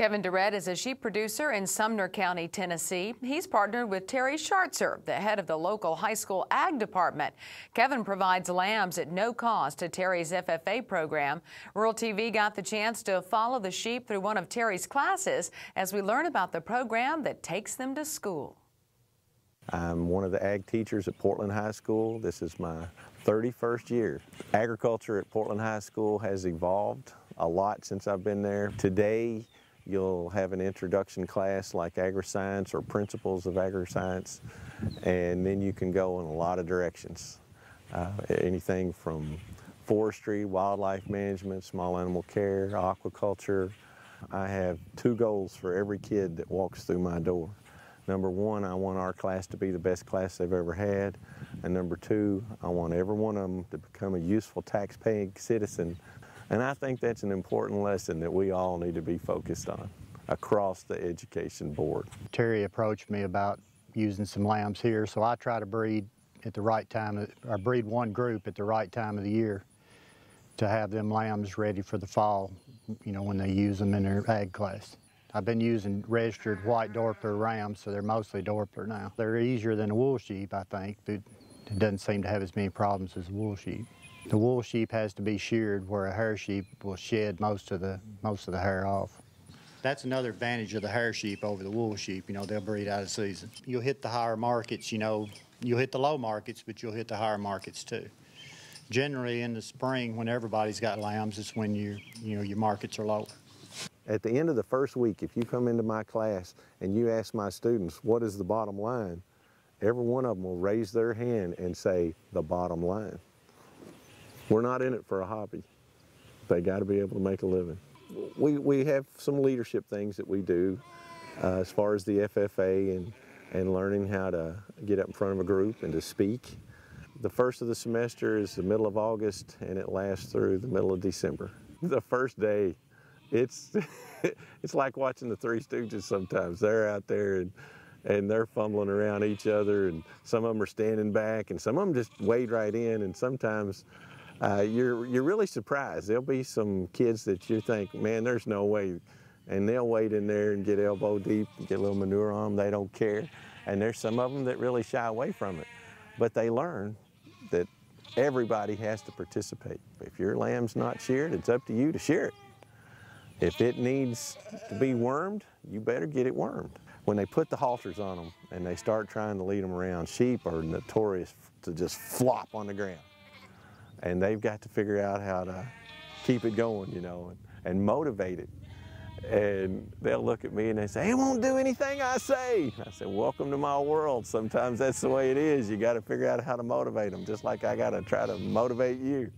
Kevin Durrett is a sheep producer in Sumner County, Tennessee. He's partnered with Terry Schartzer, the head of the local high school ag department. Kevin provides lambs at no cost to Terry's FFA program. Rural TV got the chance to follow the sheep through one of Terry's classes as we learn about the program that takes them to school. I'm one of the ag teachers at Portland High School. This is my 31st year. Agriculture at Portland High School has evolved a lot since I've been there. Today, you'll have an introduction class like agri-science or principles of agri-science, and then you can go in a lot of directions. Anything from forestry, wildlife management, small animal care, aquaculture. I have two goals for every kid that walks through my door. Number one, I want our class to be the best class they've ever had. And number two, I want every one of them to become a useful tax-paying citizen. And I think that's an important lesson that we all need to be focused on across the education board. Terry approached me about using some lambs here, so I try to breed at the right time, or breed one group at the right time of the year to have them lambs ready for the fall, you know, when they use them in their ag class. I've been using registered white Doppler rams, so they're mostly Doppler now. They're easier than a wool sheep, I think, but it doesn't seem to have as many problems as a wool sheep. The wool sheep has to be sheared, where a hair sheep will shed most of the hair off. That's another advantage of the hair sheep over the wool sheep. You know, they'll breed out of season. You'll hit the higher markets, you know, you'll hit the low markets, but you'll hit the higher markets too. Generally in the spring, when everybody's got lambs, it's when your markets are lower. At the end of the first week, if you come into my class and you ask my students, what is the bottom line? Every one of them will raise their hand and say, the bottom line. We're not in it for a hobby. They got to be able to make a living. We have some leadership things that we do as far as the FFA and learning how to get up in front of a group and to speak. The first of the semester is the middle of August and it lasts through the middle of December. The first day, it's like watching the Three Stooges sometimes. They're out there and they're fumbling around each other, and some of them are standing back and some of them just wade right in, and sometimes you're really surprised. There'll be some kids that you think, man, there's no way, and they'll wade in there and get elbow deep and get a little manure on them. They don't care. And there's some of them that really shy away from it. But they learn that everybody has to participate. If your lamb's not sheared, it's up to you to shear it. If it needs to be wormed, you better get it wormed. When they put the halters on them and they start trying to lead them around, sheep are notorious to just flop on the ground. And they've got to figure out how to keep it going, you know, and motivate it. And they'll look at me and they say, "He won't do anything I say." I said, "Welcome to my world. Sometimes that's the way it is. You got to figure out how to motivate them, just like I got to try to motivate you."